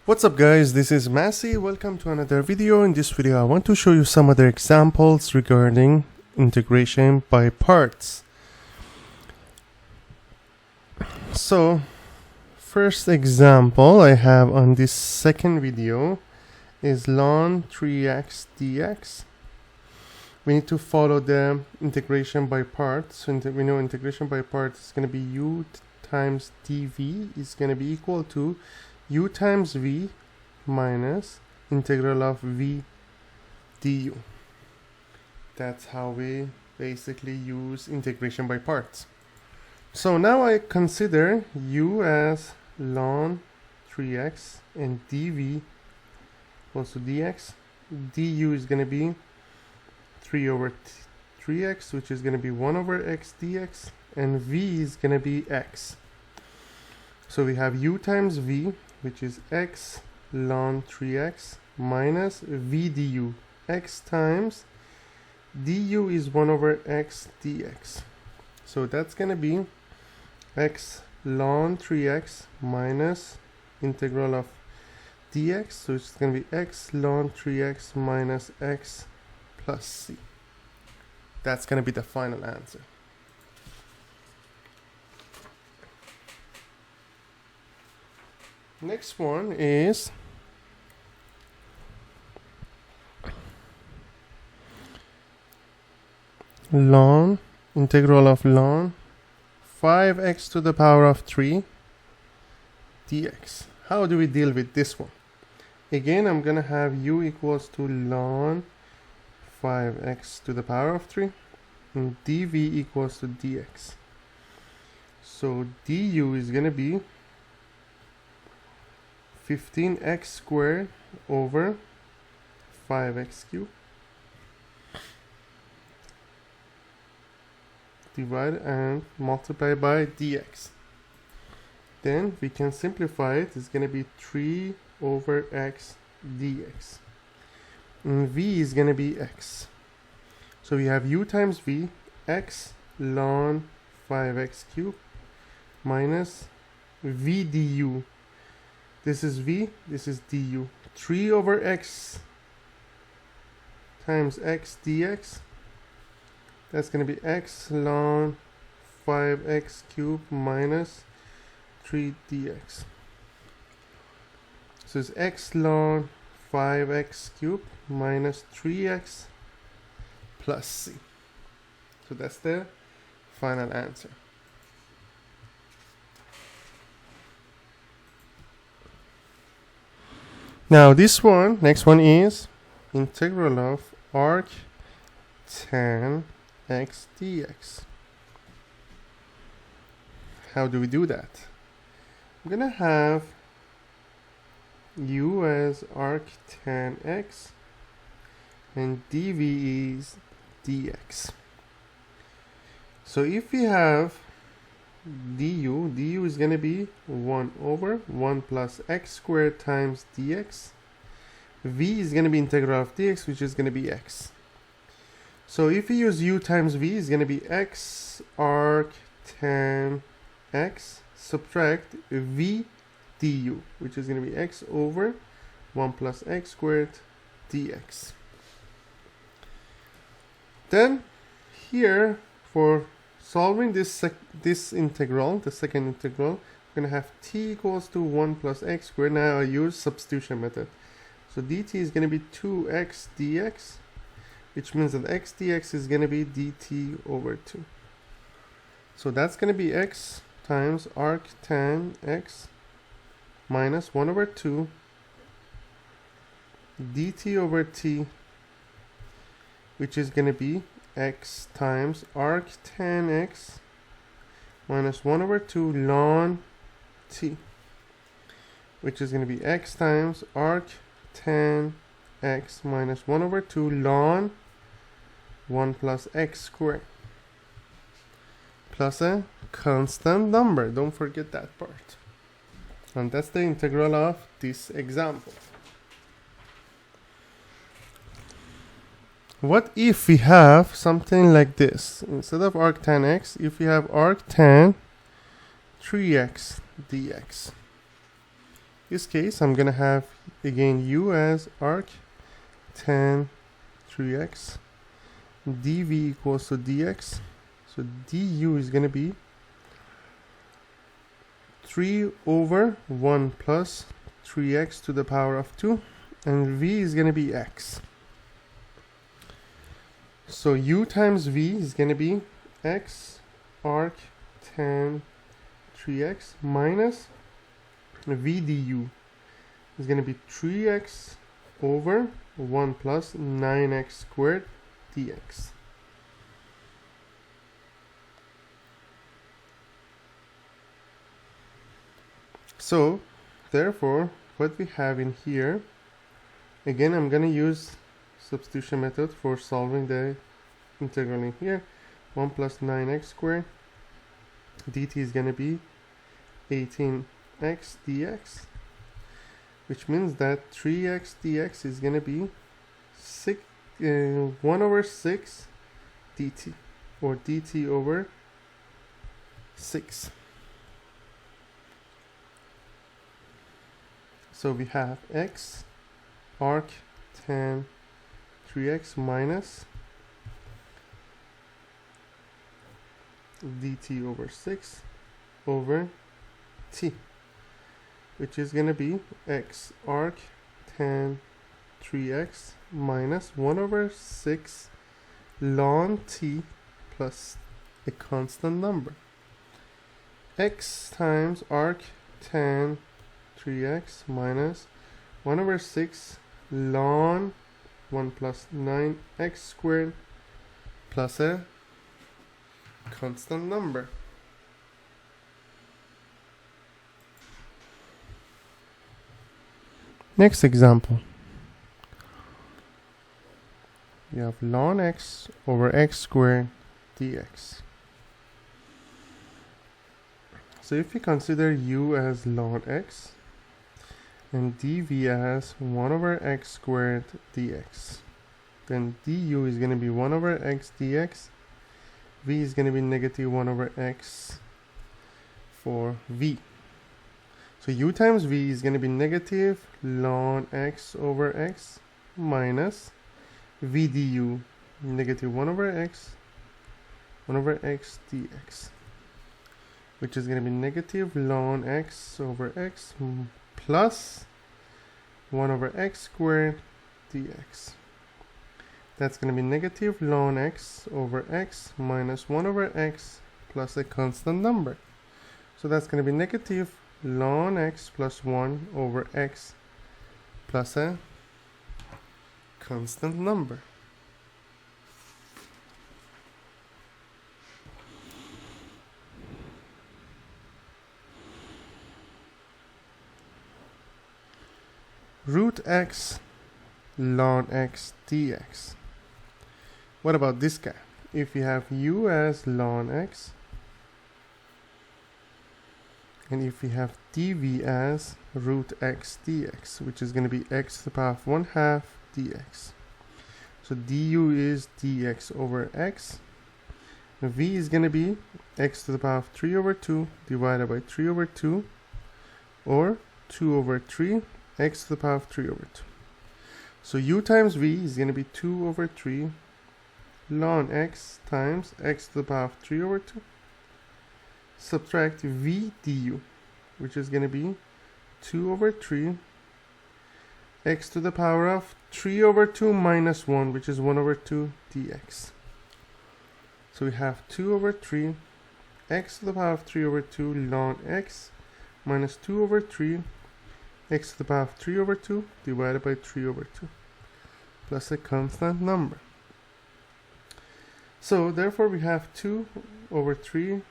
What's up guys, this is Massey. Welcome to another video. In this video I want to show you some other examples regarding integration by parts. So first example I have on this second video is ln 3x dx. We need to follow the integration by parts. So we know integration by parts is going to be u times dv is going to be equal to u times v minus integral of v du. That's how we basically use integration by parts. So now I consider u as ln 3x and dv equals to dx. Du is going to be 3 over 3x, which is going to be 1 over x dx, and v is going to be x. So we have u times v, which is x ln 3x minus v du. X times du is 1 over x dx. So that's going to be x ln 3x minus integral of dx. So it's going to be x ln 3x minus x plus c. That's going to be the final answer. Next one is ln integral of ln 5x to the power of 3 dx. How do we deal with this one? Again, I'm going to have u equals to ln 5x to the power of 3 and dv equals to dx. So du is going to be 15x squared over 5x cubed divide and multiply by dx. Then we can simplify it. It's going to be 3 over x dx. And v is going to be x. So we have u times v, x ln 5x cubed minus v du. This is v, this is du. 3 over x times x dx. That's going to be x ln 5x cubed minus 3 dx. So it's x ln 5x cubed minus 3x plus c. So that's the final answer. Now this one, next one is integral of arc tan x dx. How do we do that? I'm gonna have u as arc tan x and dv is dx. So if we have du is going to be 1 over 1 plus x squared times dx. V is going to be integral of dx, which is going to be x. So if we use u times v, is going to be x arc tan x subtract v du, which is going to be x over 1 plus x squared dx. Then here for solving this integral, the second integral, we're going to have t equals to 1 plus x squared. Now I use substitution method. So dt is going to be 2x dx, which means that x dx is going to be dt over 2. So that's going to be x times arc tan x minus 1 over 2 dt over t, which is going to be x times arc tan x minus 1 over 2 ln t, which is going to be x times arc tan x minus 1 over 2 ln 1 plus x squared plus a constant number. Don't forget that part. And that's the integral of this example. What if we have something like this? Instead of arc tan x, if we have arc tan 3x dx. this case, I'm gonna have again u as arc tan 3x, dv equals to dx. So du is gonna be 3 over 1 plus 3x to the power of 2, and v is gonna be x. So u times v is gonna be x arc tan 3x minus v du is going to be 3x over 1 plus 9x squared dx. So therefore what we have in here, again I'm going to use substitution method for solving the integral in here. 1 plus 9x squared dt is going to be 18x dx, which means that 3x dx is going to be 1 over 6 dt, or dt over 6. So we have x arc tan 3x minus dt over 6 over t, which is going to be x arc tan 3x minus 1 over 6 ln t plus a constant number. X times arc tan 3x minus 1 over 6 ln 1 plus 9x squared plus a constant number. Next example, we have ln x over x squared dx. So if we consider u as ln x and dv as 1 over x squared dx, then du is going to be 1 over x dx, v is going to be negative 1 over x for v. So u times v is going to be negative ln x over x minus v du, negative 1 over x dx, which is going to be negative ln x over x plus 1 over x squared dx. That's going to be negative ln x over x minus 1 over x plus a constant number. So that's going to be negative ln x plus 1 over x plus a constant number. Root x ln x dx. What about this guy? If we have u as ln x, and if we have dv as root x dx, which is going to be x to the power of 1/2 dx. So du is dx over x. V is going to be x to the power of 3 over 2 divided by 3 over 2, or 2 over 3 x to the power of 3 over 2. So u times v is going to be 2 over 3 ln x times x to the power of 3 over 2. Subtract v du, which is going to be 2 over 3 x to the power of 3 over 2 minus 1, which is 1 over 2 dx. So we have 2 over 3 x to the power of 3 over 2 ln x minus 2 over 3 x to the power of 3 over 2 divided by 3 over 2 plus a constant number. So therefore we have 2 over 3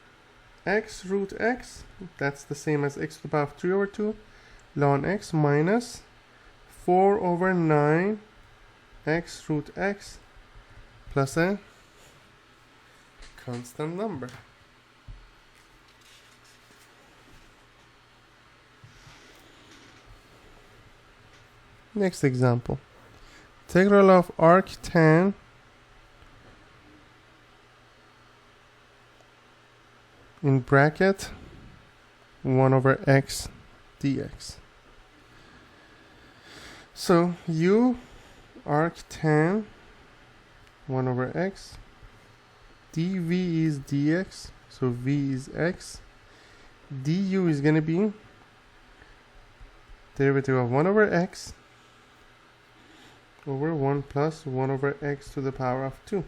x root x, that's the same as x to the power of 3 over 2 ln x minus 4 over 9 x root x plus a constant number. Next example, integral of arc tan in bracket 1 over x dx. So u arc tan 1 over x, dv is dx, so v is x, du is going to be derivative of 1 over x over 1 plus 1 over x to the power of 2,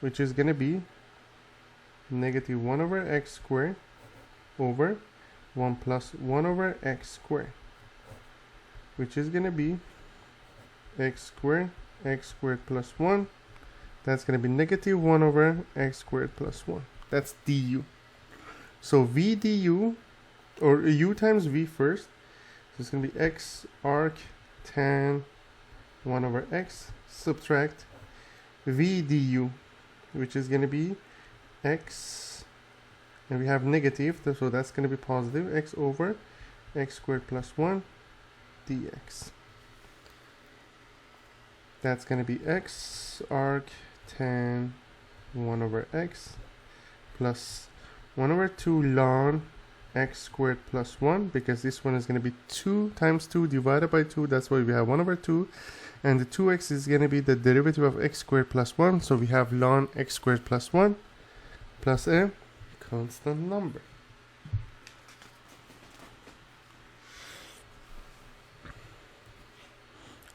which is going to be negative 1 over x squared over 1 plus 1 over x squared, which is going to be x squared plus 1. That's going to be negative 1 over x squared plus 1. That's du. So v du, or u times v first, so it's going to be x arc tan 1 over x subtract v du, which is going to be x, and we have negative, so that's going to be positive, x over x squared plus 1 dx. That's going to be x arc tan 1 over x plus 1 over 2 ln x squared plus 1, because this one is going to be 2 times 2 divided by 2, that's why we have 1 over 2, and the 2x is going to be the derivative of x squared plus 1, so we have ln x squared plus 1 plus a constant number.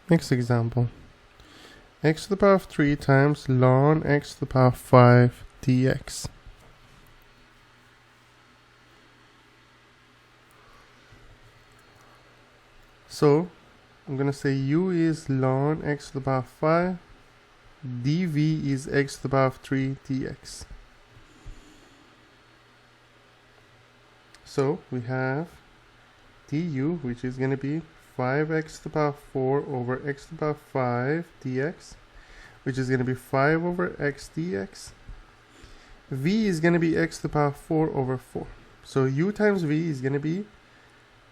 Next example, x to the power of 3 times ln x to the power of 5 dx. So I'm going to say u is ln x to the power of 5, dv is x to the power of 3 dx. So we have du, which is going to be 5x to the power of 4 over x to the power of 5 dx, which is going to be 5 over x dx. V is going to be x to the power of 4 over 4. So u times v is going to be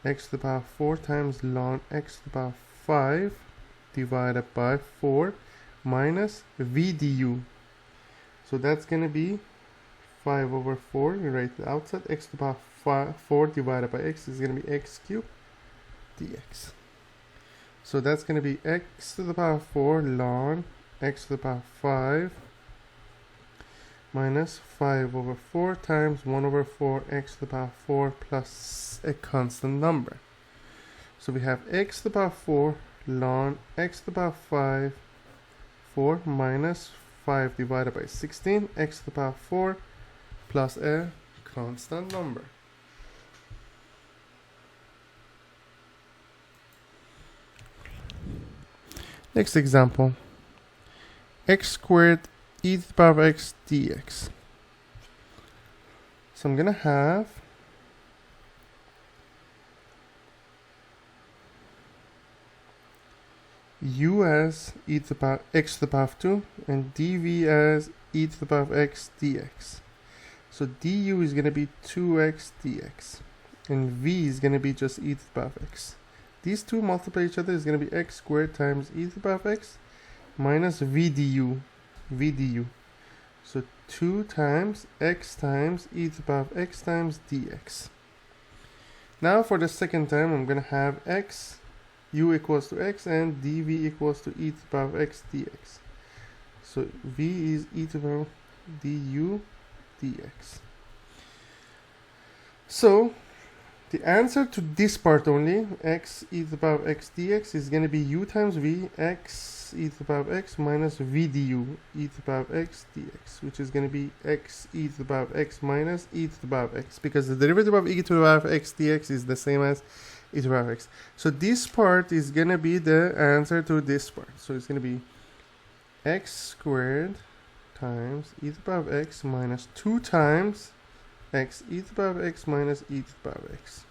x to the power of 4 times ln x to the power of 5 divided by 4 minus v du. So that's going to be 5 over 4, we write the outside, x to the power of 4 divided by x is going to be x cubed dx. So that's going to be x to the power of 4 ln x to the power of 5 minus 5 over 4 times 1 over 4 x to the power of 4 plus a constant number. So we have x to the power of 4 ln x to the power of 5, 4 minus 5 divided by 16, x to the power of 4 plus a constant number. Next example, x squared e to the power of x dx. So I'm going to have u as e to the power x to the power of 2 and dv as e to the power of x dx. So du is going to be 2x dx and v is going to be just e to the power of x. These two multiply each other is going to be x squared times e to the power of x minus v du. So 2 times x times e to the power of x times dx. Now for the second time, I'm going to have x, u equals to x, and dv equals to e to the power of x dx. So v is e to the power of du dx. So the answer to this part only, x e to the power of x dx, is going to be u times v, x e to the power of x minus v du, e to the power of x dx, which is going to be x e to the power of x minus e to the power of x, because the derivative of e to the power of x dx is the same as e to the power of x. So this part is going to be the answer to this part. So it's going to be x squared times e to the power of x minus 2 times x e to the power of x minus e to the power of x.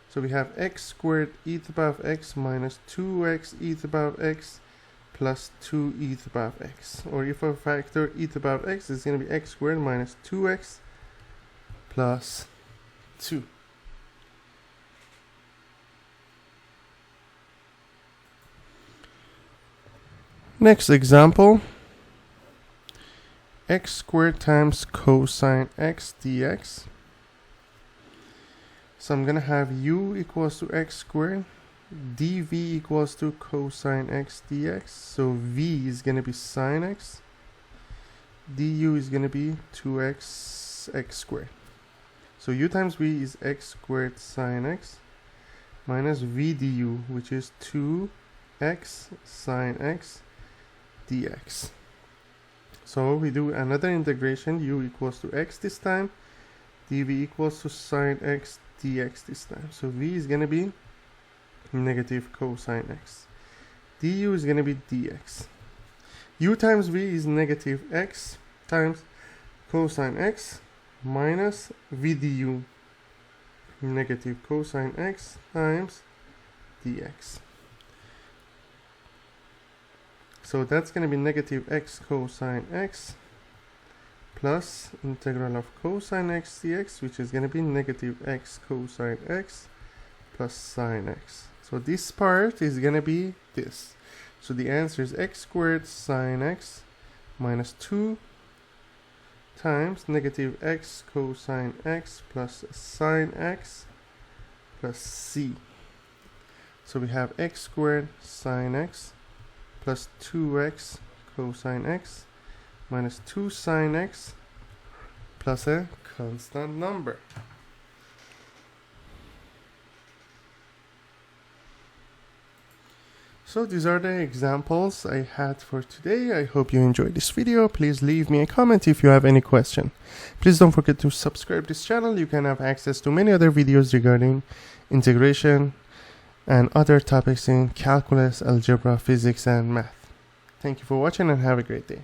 So we have x squared e to the power of x minus 2x e to the power of x plus 2e to the power of x. Or if I factor e to the power of x, it's going to be x squared minus 2x plus 2. Next example, x squared times cosine x dx. So I'm going to have u equals to x squared dv equals to cosine x dx. So v is going to be sine x. du is going to be 2x x squared. So u times v is x squared sine x minus v du, which is 2x sine x dx. So we do another integration, u equals to x this time, dv equals to sine x dx this time. So v is going to be negative cosine x. du is going to be dx. u times v is negative x times cosine x minus v du, negative cosine x times dx. So that's going to be negative x cosine x plus integral of cosine x dx, which is going to be negative x cosine x plus sine x. So this part is going to be this. So the answer is x squared sine x minus 2 times negative x cosine x plus sine x plus c. So we have x squared sine x plus 2x cosine x minus 2 sine x plus a constant number. So these are the examples I had for today. I hope you enjoyed this video. Please leave me a comment if you have any question. Please don't forget to subscribe this channel. You can have access to many other videos regarding integration and other topics in calculus, algebra, physics, and math. Thank you for watching and have a great day.